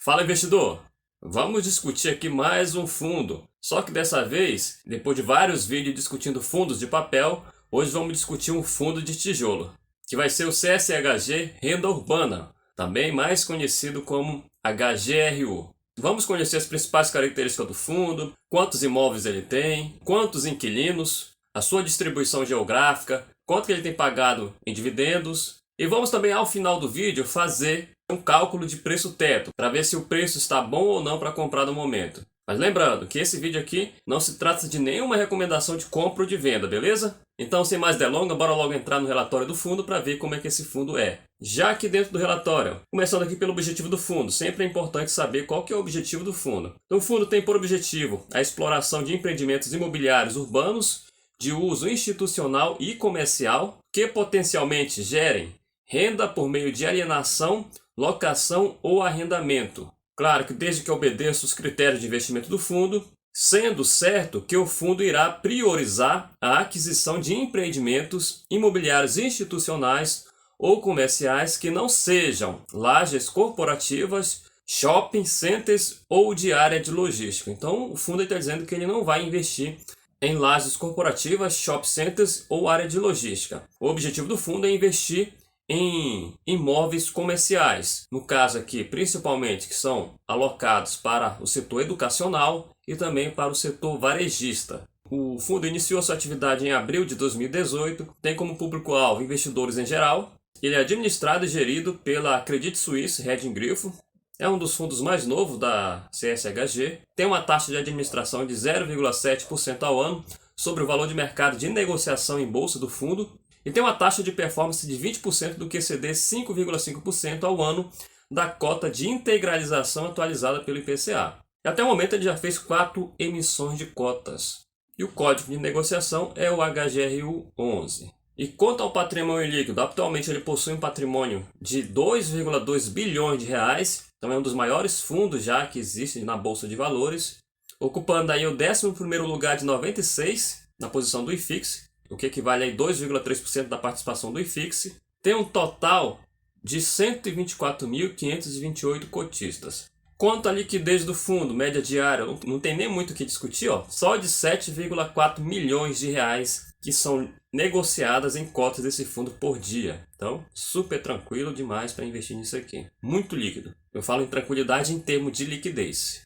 Fala, investidor! Vamos discutir aqui mais um fundo. Só que dessa vez, depois de vários vídeos discutindo fundos de papel, hoje vamos discutir um fundo de tijolo, que vai ser o CSHG Renda Urbana, também mais conhecido como HGRU. Vamos conhecer as principais características do fundo, quantos imóveis ele tem, quantos inquilinos, a sua distribuição geográfica, quanto que ele tem pagado em dividendos. E vamos também, ao final do vídeo, fazer um cálculo de preço-teto, para ver se o preço está bom ou não para comprar no momento. Mas lembrando que esse vídeo aqui não se trata de nenhuma recomendação de compra ou de venda, beleza? Então, sem mais delongas, bora logo entrar no relatório do fundo para ver como é que esse fundo é. Já aqui dentro do relatório, começando aqui pelo objetivo do fundo, sempre é importante saber qual que é o objetivo do fundo. Então, o fundo tem por objetivo a exploração de empreendimentos imobiliários urbanos de uso institucional e comercial que potencialmente gerem renda por meio de alienação, locação ou arrendamento. Claro que desde que obedeça os critérios de investimento do fundo, sendo certo que o fundo irá priorizar a aquisição de empreendimentos imobiliários institucionais ou comerciais que não sejam lajes corporativas, shopping centers ou de área de logística. Então o fundo está dizendo que ele não vai investir em lajes corporativas, shopping centers ou área de logística. O objetivo do fundo é investir em imóveis comerciais, no caso aqui principalmente que são alocados para o setor educacional e também para o setor varejista. O fundo iniciou sua atividade em abril de 2018, tem como público-alvo investidores em geral. Ele é administrado e gerido pela Credit Suisse Hedging Grifo. É um dos fundos mais novos da CSHG. Tem uma taxa de administração de 0,7% ao ano sobre o valor de mercado de negociação em bolsa do fundo. E tem uma taxa de performance de 20% do QCD, 5,5% ao ano da cota de integralização atualizada pelo IPCA. E até o momento ele já fez 4 emissões de cotas. E o código de negociação é o HGRU 11. E quanto ao patrimônio líquido, atualmente ele possui um patrimônio de 2,2 bilhões de reais. Então é um dos maiores fundos já que existe na Bolsa de Valores, ocupando aí o 11º lugar de 96 na posição do IFIX, o que equivale a 2,3% da participação do IFIX. Tem um total de 124.528 cotistas. Quanto à liquidez do fundo, média diária, não tem nem muito o que discutir, só de 7,4 milhões de reais que são negociadas em cotas desse fundo por dia. Então, super tranquilo demais para investir nisso aqui. Muito líquido. Eu falo em tranquilidade em termos de liquidez.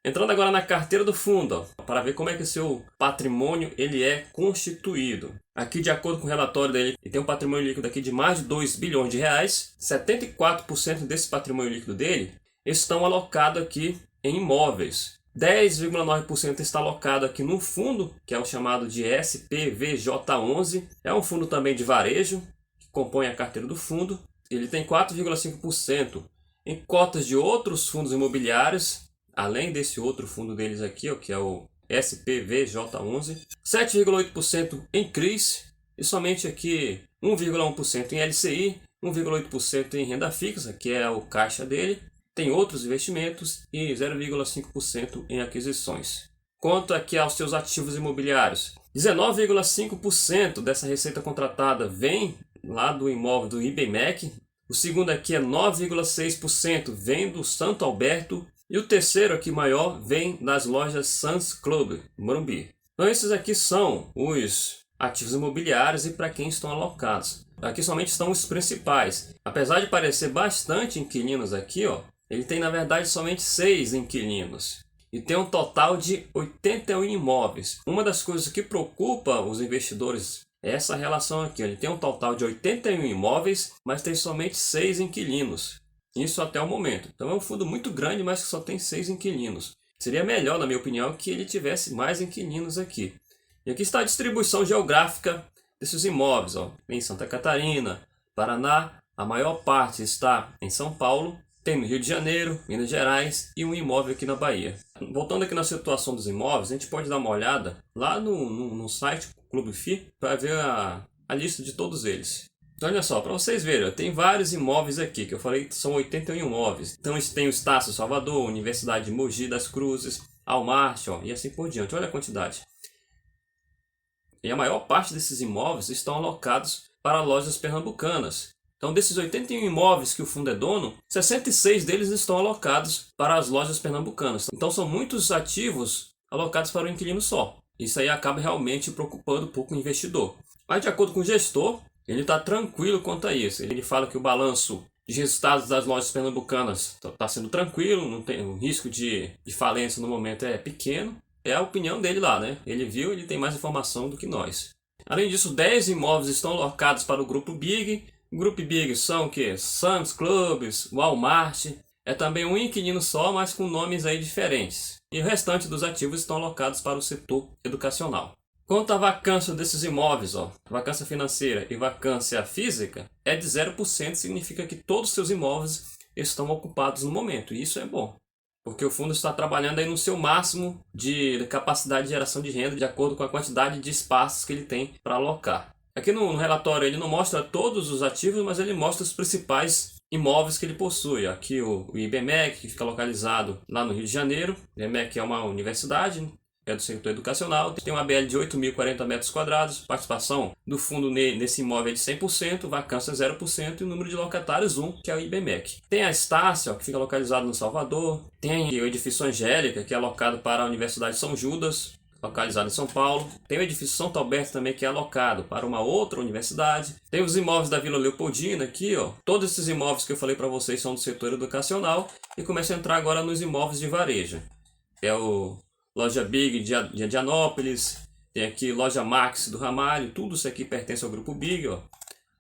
Entrando agora na carteira do fundo, para ver como é que o seu patrimônio ele é constituído. Aqui, de acordo com o relatório dele, ele tem um patrimônio líquido aqui de mais de 2 bilhões de reais. 74% desse patrimônio líquido dele estão alocados aqui em imóveis. 10,9% está alocado aqui no fundo, que é o chamado de SPVJ11. É um fundo também de varejo, que compõe a carteira do fundo. Ele tem 4,5% em cotas de outros fundos imobiliários, além desse outro fundo deles aqui, que é o SPVJ11, 7,8% em CRIs e somente aqui 1,1% em LCI, 1,8% em renda fixa, que é o caixa dele. Tem outros investimentos e 0,5% em aquisições. Quanto aqui aos seus ativos imobiliários, 19,5% dessa receita contratada vem lá do imóvel do IBMEC. O segundo aqui é 9,6% vem do Santo Alberto. E o terceiro aqui maior vem das lojas Sam's Club, Morumbi. Então esses aqui são os ativos imobiliários e para quem estão alocados. Aqui somente estão os principais. Apesar de parecer bastante inquilinos aqui, ele tem na verdade somente 6 inquilinos. E tem um total de 81 imóveis. Uma das coisas que preocupa os investidores é essa relação aqui. Ele tem um total de 81 imóveis, mas tem somente 6 inquilinos. Isso até o momento. Então é um fundo muito grande, mas que só tem 6 inquilinos. Seria melhor, na minha opinião, que ele tivesse mais inquilinos aqui. E aqui está a distribuição geográfica desses imóveis. Em Santa Catarina, Paraná, a maior parte está em São Paulo. Tem no Rio de Janeiro, Minas Gerais e um imóvel aqui na Bahia. Voltando aqui na situação dos imóveis, a gente pode dar uma olhada lá no site Clube FI para ver a lista de todos eles. Então, olha só, para vocês verem, tem vários imóveis aqui, que eu falei que são 81 imóveis. Então, tem o Estácio Salvador, Universidade de Mogi das Cruzes, Almarte, e assim por diante. Olha a quantidade. E a maior parte desses imóveis estão alocados para lojas pernambucanas. Então, desses 81 imóveis que o fundo é dono, 66 deles estão alocados para as lojas pernambucanas. Então, são muitos ativos alocados para um inquilino só. Isso aí acaba realmente preocupando um pouco o investidor. Mas, de acordo com o gestor, ele está tranquilo quanto a isso. Ele fala que o balanço de resultados das lojas pernambucanas está sendo tranquilo, não tem, o risco de falência no momento é pequeno. É a opinião dele lá, né? Ele viu, ele tem mais informação do que nós. Além disso, 10 imóveis estão alocados para o Grupo Big. O Grupo Big são o quê? Sam's Clubs, Walmart. É também um inquilino só, mas com nomes aí diferentes. E o restante dos ativos estão alocados para o setor educacional. Quanto à vacância desses imóveis, vacância financeira e vacância física, é de 0%, significa que todos os seus imóveis estão ocupados no momento. E isso é bom, porque o fundo está trabalhando aí no seu máximo de capacidade de geração de renda, de acordo com a quantidade de espaços que ele tem para alocar. Aqui no relatório ele não mostra todos os ativos, mas ele mostra os principais imóveis que ele possui. Aqui o IBMEC, que fica localizado lá no Rio de Janeiro. O IBMEC é uma universidade, é do setor educacional, tem uma ABL de 8.040 metros quadrados, participação do fundo nesse imóvel é de 100%, vacância 0% e o número de locatários 1, que é o IBMEC. Tem a Estácio, que fica localizado no Salvador, tem o edifício Angélica, que é alocado para a Universidade São Judas, localizado em São Paulo. Tem o edifício São Alberto também, que é alocado para uma outra universidade. Tem os imóveis da Vila Leopoldina aqui, Todos esses imóveis que eu falei para vocês são do setor educacional e começo a entrar agora nos imóveis de varejo. É o Loja Big de Indianópolis, tem aqui Loja Max do Ramalho, tudo isso aqui pertence ao Grupo Big,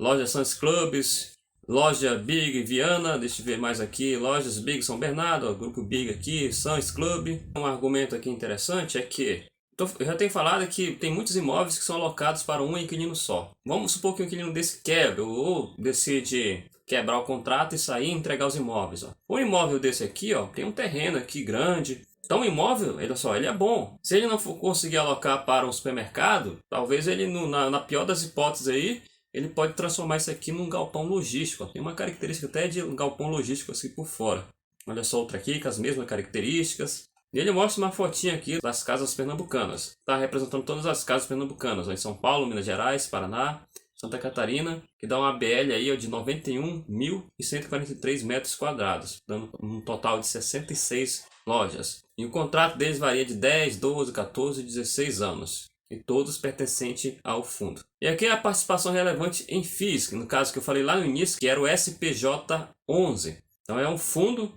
Loja Sam's Clubs, Loja Big Viana, deixa eu ver mais aqui, Lojas Big São Bernardo, Grupo Big aqui, Sam's Club. Um argumento aqui interessante é que, eu já tenho falado que tem muitos imóveis que são alocados para um inquilino só. Vamos supor que o inquilino desse quebra ou decide quebrar o contrato e sair e entregar os imóveis. Um imóvel desse aqui, tem um terreno aqui grande. Então o imóvel, olha só, ele é bom. Se ele não for conseguir alocar para um supermercado, talvez ele, na pior das hipóteses aí, ele pode transformar isso aqui num galpão logístico. Tem uma característica até de um galpão logístico assim por fora. Olha só outra aqui com as mesmas características. E ele mostra uma fotinha aqui das casas pernambucanas. Está representando todas as casas pernambucanas, em São Paulo, Minas Gerais, Paraná, Santa Catarina, que dá uma BL aí de 91.143 metros quadrados, dando um total de 66 lojas. E o contrato deles varia de 10, 12, 14 e 16 anos. E todos pertencentes ao fundo. E aqui é a participação relevante em FIIs, no caso que eu falei lá no início, que era o SPJ11. Então é um fundo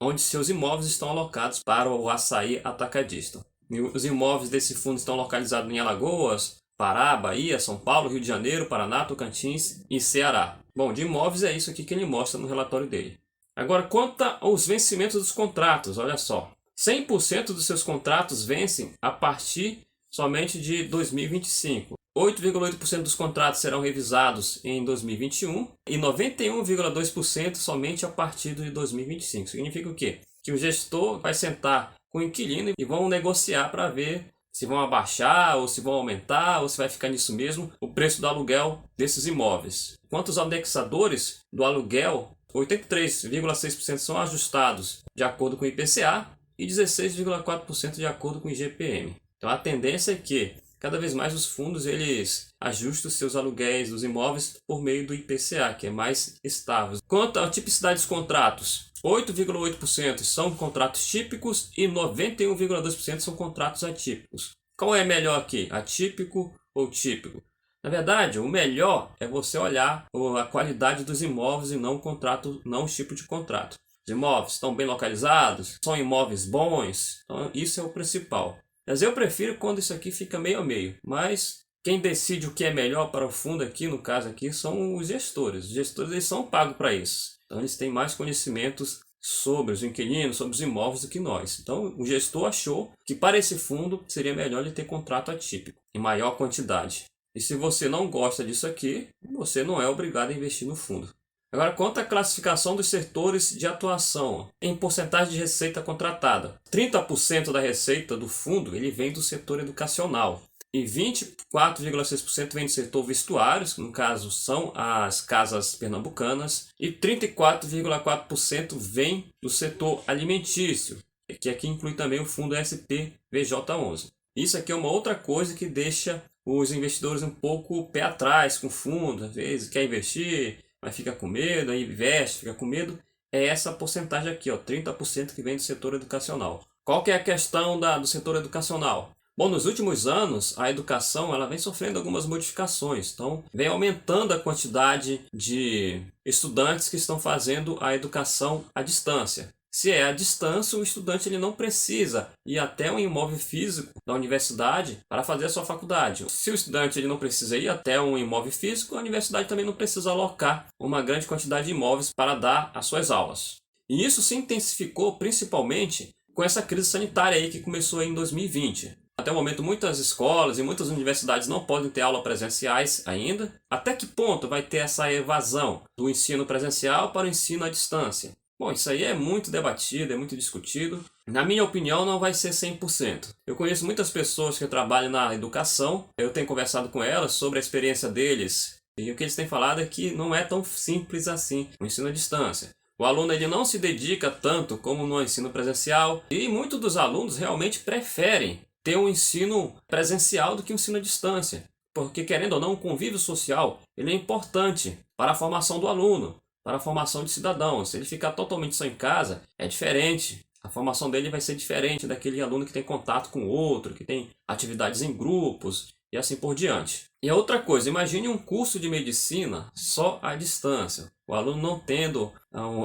onde seus imóveis estão alocados para o açaí atacadista. E os imóveis desse fundo estão localizados em Alagoas, Pará, Bahia, São Paulo, Rio de Janeiro, Paraná, Tocantins e Ceará. Bom, de imóveis é isso aqui que ele mostra no relatório dele. Agora, quanto aos vencimentos dos contratos, olha só. 100% dos seus contratos vencem a partir somente de 2025. 8,8% dos contratos serão revisados em 2021 e 91,2% somente a partir de 2025. Significa o quê? Que o gestor vai sentar com o inquilino e vão negociar para ver se vão abaixar ou se vão aumentar ou se vai ficar nisso mesmo o preço do aluguel desses imóveis. Quanto aos indexadores do aluguel, 83,6% são ajustados de acordo com o IPCA e 16,4% de acordo com o IGPM. Então a tendência é que cada vez mais os fundos eles ajustam os seus aluguéis dos imóveis por meio do IPCA, que é mais estável. Quanto à tipicidade dos contratos, 8,8% são contratos típicos e 91,2% são contratos atípicos. Qual é melhor aqui, atípico ou típico? Na verdade, o melhor é você olhar a qualidade dos imóveis e não o tipo de contrato. Os imóveis estão bem localizados, são imóveis bons, então isso é o principal. Mas eu prefiro quando isso aqui fica meio a meio, mas quem decide o que é melhor para o fundo aqui, no caso aqui, são os gestores. Os gestores eles são pagos para isso. Então eles têm mais conhecimentos sobre os inquilinos, sobre os imóveis do que nós. Então o gestor achou que para esse fundo seria melhor ele ter contrato atípico, em maior quantidade. E se você não gosta disso aqui, você não é obrigado a investir no fundo. Agora, quanto à classificação dos setores de atuação, em porcentagem de receita contratada. 30% da receita do fundo ele vem do setor educacional e 24,6% vem do setor vestuários, que no caso são as casas pernambucanas, e 34,4% vem do setor alimentício, que aqui inclui também o fundo SPVJ11. Isso aqui é uma outra coisa que deixa os investidores um pouco pé atrás com o fundo, às vezes quer investir, aí fica com medo, aí investe, fica com medo. É essa porcentagem aqui, ó, 30% que vem do setor educacional. Qual que é a questão do setor educacional? Bom, nos últimos anos, a educação ela vem sofrendo algumas modificações. Então, vem aumentando a quantidade de estudantes que estão fazendo a educação à distância. Se é à distância, o estudante ele não precisa ir até um imóvel físico da universidade para fazer a sua faculdade. Se o estudante ele não precisa ir até um imóvel físico, a universidade também não precisa alocar uma grande quantidade de imóveis para dar as suas aulas. E isso se intensificou principalmente com essa crise sanitária aí que começou em 2020. Até o momento, muitas escolas e muitas universidades não podem ter aulas presenciais ainda. Até que ponto vai ter essa evasão do ensino presencial para o ensino à distância? Bom, isso aí é muito debatido, é muito discutido. Na minha opinião, não vai ser 100%. Eu conheço muitas pessoas que trabalham na educação. Eu tenho conversado com elas sobre a experiência deles. E o que eles têm falado é que não é tão simples assim o ensino à distância. O aluno ele não se dedica tanto como no ensino presencial. E muitos dos alunos realmente preferem ter um ensino presencial do que um ensino à distância. Porque, querendo ou não, o convívio social ele é importante para a formação do aluno, para a formação de cidadão. Se ele ficar totalmente só em casa, é diferente. A formação dele vai ser diferente daquele aluno que tem contato com o outro, que tem atividades em grupos e assim por diante. E a outra coisa, imagine um curso de medicina só à distância. O aluno não tendo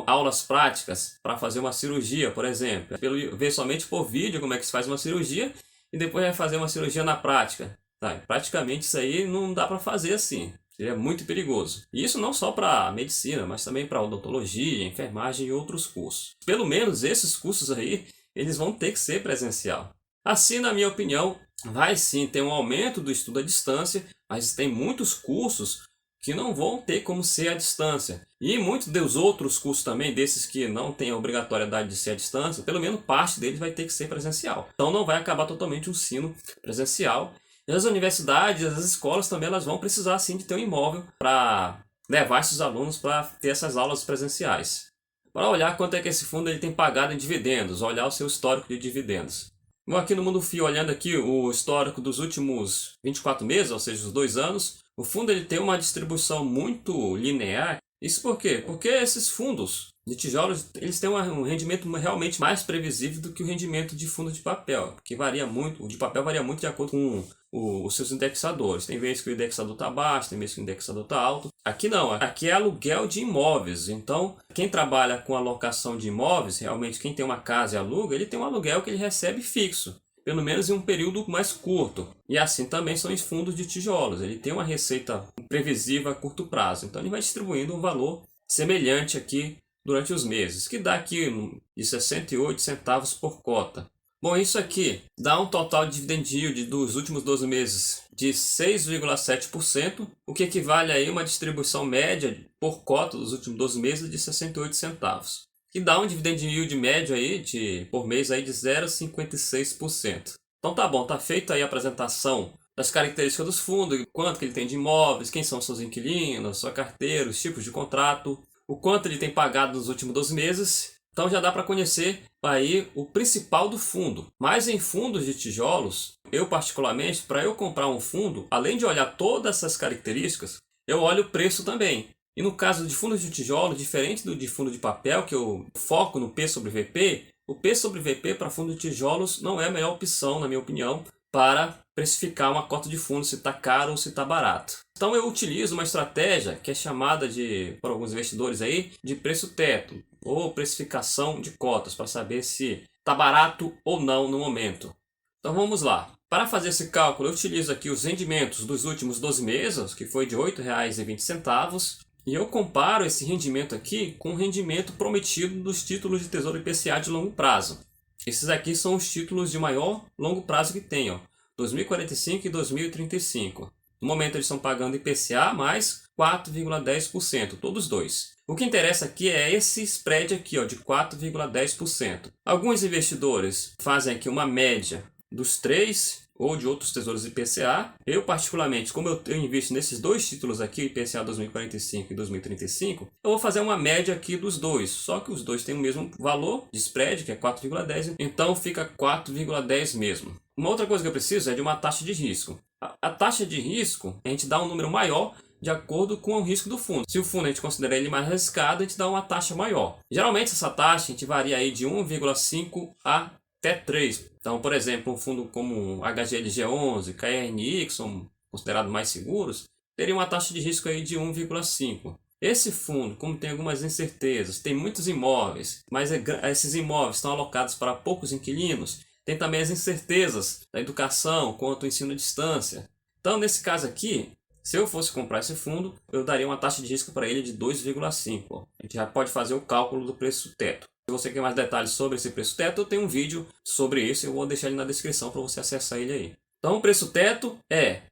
aulas práticas para fazer uma cirurgia, por exemplo. Ver somente por vídeo como é que se faz uma cirurgia e depois vai fazer uma cirurgia na prática. Tá? Praticamente isso aí não dá para fazer assim. Seria muito perigoso. E isso não só para medicina, mas também para odontologia, enfermagem e outros cursos. Pelo menos esses cursos aí, eles vão ter que ser presencial. Assim, na minha opinião, vai sim ter um aumento do estudo à distância, mas tem muitos cursos que não vão ter como ser à distância. E muitos dos outros cursos também, desses que não têm a obrigatoriedade de ser à distância, pelo menos parte deles vai ter que ser presencial. Então não vai acabar totalmente o ensino presencial. E as universidades, as escolas também elas vão precisar sim de ter um imóvel para levar esses alunos para ter essas aulas presenciais. Para olhar quanto é que esse fundo ele tem pagado em dividendos, olhar o seu histórico de dividendos. Vou aqui no Mundo Fio olhando aqui o histórico dos últimos 24 meses, ou seja, os 2 anos. O fundo ele tem uma distribuição muito linear. Isso por quê? Porque esses fundos de tijolos eles têm um rendimento realmente mais previsível do que o rendimento de fundo de papel, que varia muito. O de papel varia muito de acordo com os seus indexadores. Tem vezes que o indexador está baixo, tem vezes que o indexador está alto. Aqui não, aqui é aluguel de imóveis. Então, quem trabalha com alocação de imóveis, realmente quem tem uma casa e aluga, ele tem um aluguel que ele recebe fixo, pelo menos em um período mais curto. E assim também são os fundos de tijolos. Ele tem uma receita previsível a curto prazo. Então, ele vai distribuindo um valor semelhante aqui durante os meses, que dá aqui de 68 centavos por cota. Bom, isso aqui dá um total de dividend yield dos últimos 12 meses de 6,7%, o que equivale a uma distribuição média por cota dos últimos 12 meses de 68 centavos. Que dá um dividend yield médio aí por mês aí de 0,56%. Então tá bom, tá feita aí a apresentação das características dos fundos, quanto que ele tem de imóveis, quem são seus inquilinos, sua carteira, os tipos de contrato, o quanto ele tem pagado nos últimos 12 meses. Então já dá para conhecer aí o principal do fundo. Mas em fundos de tijolos, eu particularmente, para eu comprar um fundo, além de olhar todas essas características, eu olho o preço também. E no caso de fundos de tijolo, diferente do de fundo de papel, que eu foco no P sobre VP, o P sobre VP para fundo de tijolos não é a melhor opção, na minha opinião, para precificar uma cota de fundo, se está caro ou se está barato. Então eu utilizo uma estratégia que é chamada por alguns investidores aí, de preço teto, ou precificação de cotas, para saber se está barato ou não no momento. Então vamos lá. Para fazer esse cálculo, eu utilizo aqui os rendimentos dos últimos 12 meses, que foi de R$ 8,20, e eu comparo esse rendimento aqui com o rendimento prometido dos títulos de Tesouro IPCA de longo prazo. Esses aqui são os títulos de maior longo prazo que tem, 2045 e 2035. No momento eles estão pagando IPCA mais 4,10%, todos dois. O que interessa aqui é esse spread aqui, de 4,10%. Alguns investidores fazem aqui uma média dos 3 ou de outros tesouros IPCA. Eu particularmente, como eu invisto nesses dois títulos aqui, IPCA 2045 e 2035, eu vou fazer uma média aqui dos dois. Só que os dois têm o mesmo valor de spread, que é 4,10, então fica 4,10 mesmo. Uma outra coisa que eu preciso é de uma taxa de risco. A taxa de risco, a gente dá um número maior de acordo com o risco do fundo. Se o fundo a gente considera ele mais arriscado, a gente dá uma taxa maior. Geralmente essa taxa a gente varia aí de 1,5 até 3. Então, por exemplo, um fundo como HGLG11, KRNY, são considerados mais seguros, teria uma taxa de risco aí de 1,5. Esse fundo, como tem algumas incertezas, tem muitos imóveis, mas esses imóveis estão alocados para poucos inquilinos, tem também as incertezas da educação quanto ao ensino à distância. Então, nesse caso aqui, se eu fosse comprar esse fundo, eu daria uma taxa de risco para ele de 2,5. A gente já pode fazer o cálculo do preço teto. Se você quer mais detalhes sobre esse preço teto, eu tenho um vídeo sobre isso, eu vou deixar ele na descrição para você acessar ele aí. Então, o preço teto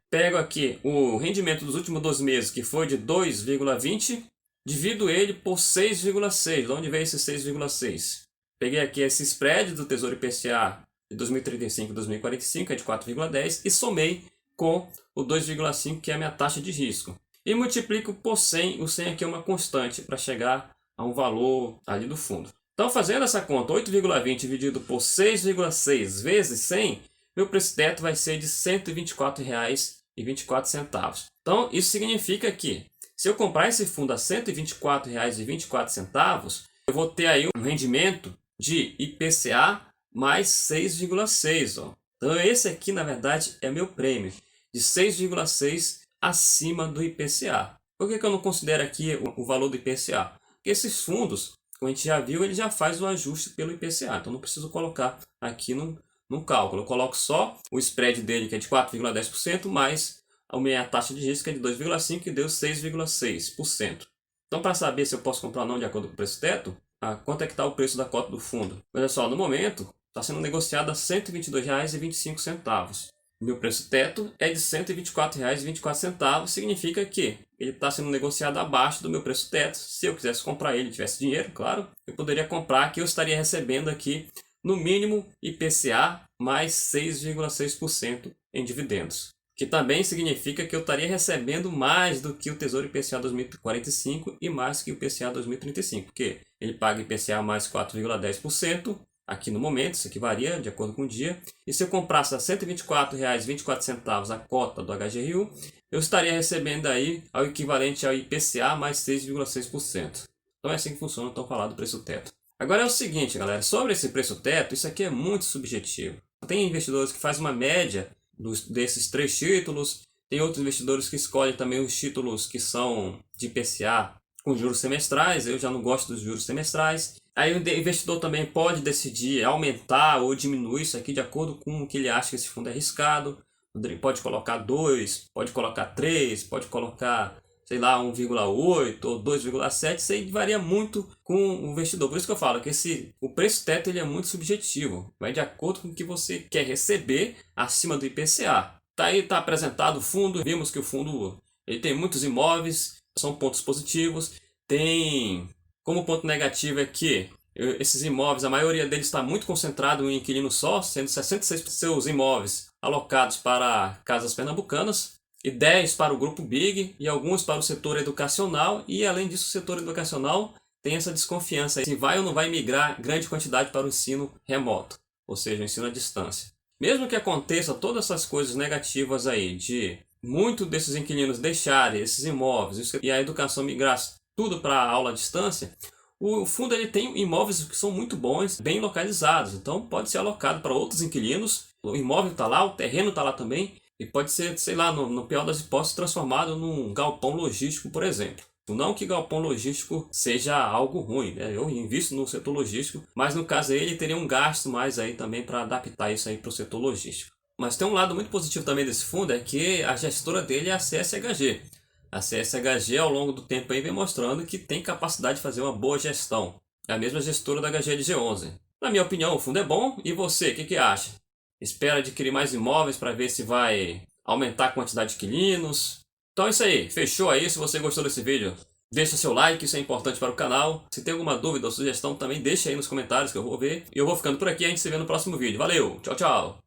pego aqui o rendimento dos últimos 12 meses, que foi de 2,20, divido ele por 6,6. De onde veio esse 6,6? Peguei aqui esse spread do Tesouro IPCA de 2035 e 2045, é de 4,10, e somei com o 2,5, que é a minha taxa de risco. E multiplico por 100, o 100 aqui é uma constante para chegar a um valor ali do fundo. Então, fazendo essa conta, 8,20 dividido por 6,6 vezes 100, meu preço teto vai ser de R$ 124,24. Então, isso significa que, se eu comprar esse fundo a R$ 124,24, eu vou ter aí um rendimento de IPCA mais 6,6. Então, esse aqui, na verdade, é meu prêmio, de 6,6 acima do IPCA. Por que eu não considero aqui o valor do IPCA? Porque esses fundos, como a gente já viu, ele já faz o ajuste pelo IPCA. Então, não preciso colocar aqui no cálculo. Eu coloco só o spread dele, que é de 4,10%, mais a minha taxa de risco, que é de 2,5%, que deu 6,6%. Então, para saber se eu posso comprar ou não de acordo com o preço teto, quanto é que está o preço da cota do fundo? Olha só, no momento, está sendo negociado a R$ 122,25. Meu preço teto é de R$ 124,24, significa que ele está sendo negociado abaixo do meu preço teto. Se eu quisesse comprar ele, tivesse dinheiro, claro, eu poderia comprar, que eu estaria recebendo aqui, no mínimo, IPCA mais 6,6% em dividendos. Que também significa que eu estaria recebendo mais do que o Tesouro IPCA 2045 e mais que o IPCA 2035, porque ele paga IPCA mais 4,10%, aqui no momento, isso aqui varia de acordo com o dia. E se eu comprasse a R$ 124,24 a cota do HGRU, eu estaria recebendo aí ao equivalente ao IPCA mais 6,6%. Então é assim que funciona o tão falado preço teto. Agora é o seguinte, galera, sobre esse preço teto, isso aqui é muito subjetivo. Tem investidores que fazem uma média desses 3 títulos, tem outros investidores que escolhem também os títulos que são de IPCA com juros semestrais. Eu já não gosto dos juros semestrais. Aí o investidor também pode decidir aumentar ou diminuir isso aqui de acordo com o que ele acha que esse fundo é arriscado. Pode colocar 2, pode colocar 3, pode colocar, sei lá, 1,8 ou 2,7, isso aí varia muito com o investidor. Por isso que eu falo que o preço teto ele é muito subjetivo, vai de acordo com o que você quer receber acima do IPCA. Tá aí, tá apresentado o fundo, vimos que o fundo ele tem muitos imóveis, são pontos positivos. Tem como ponto negativo é que esses imóveis, a maioria deles está muito concentrado em um inquilino só, sendo 66% dos seus imóveis alocados para casas pernambucanas, e 10 para o grupo Big e alguns para o setor educacional. E além disso, o setor educacional tem essa desconfiança se vai ou não vai migrar grande quantidade para o ensino remoto, ou seja, o ensino à distância. Mesmo que aconteça todas essas coisas negativas aí, de muitos desses inquilinos deixarem esses imóveis e a educação migrar tudo para a aula à distância, o fundo ele tem imóveis que são muito bons, bem localizados, então pode ser alocado para outros inquilinos. O imóvel está lá, o terreno está lá também, e pode ser, sei lá, no pior das hipóteses, transformado num galpão logístico, por exemplo. Não que galpão logístico seja algo ruim, né? Eu invisto no setor logístico, mas no caso aí ele teria um gasto mais aí também para adaptar isso aí para o setor logístico. Mas tem um lado muito positivo também desse fundo, é que a gestora dele é a CSHG. A CSHG ao longo do tempo aí vem mostrando que tem capacidade de fazer uma boa gestão. É a mesma gestora da HGLG11. Na minha opinião, o fundo é bom, e você, o que acha? Espera adquirir mais imóveis para ver se vai aumentar a quantidade de inquilinos? Então é isso aí, fechou aí. Se você gostou desse vídeo, deixa seu like, isso é importante para o canal. Se tem alguma dúvida ou sugestão, também deixa aí nos comentários que eu vou ver. E eu vou ficando por aqui, a gente se vê no próximo vídeo. Valeu, tchau, tchau!